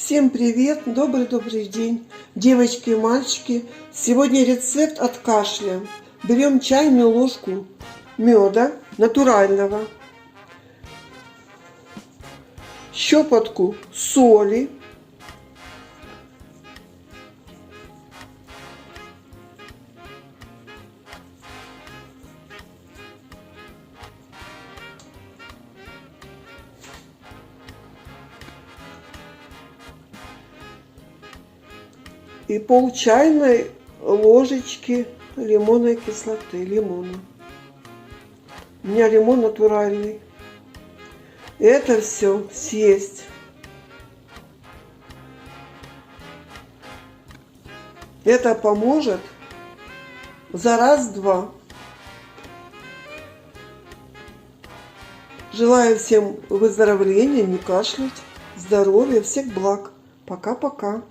Всем привет! Добрый день, девочки и мальчики! Сегодня рецепт от кашля. Берем чайную ложку меда натурального, щепотку соли, и пол чайной ложечки лимонной кислоты, лимона. У меня лимон натуральный. Это все съесть. Это поможет за раз-два. Желаю всем выздоровления, не кашлять, здоровья, всех благ. Пока-пока.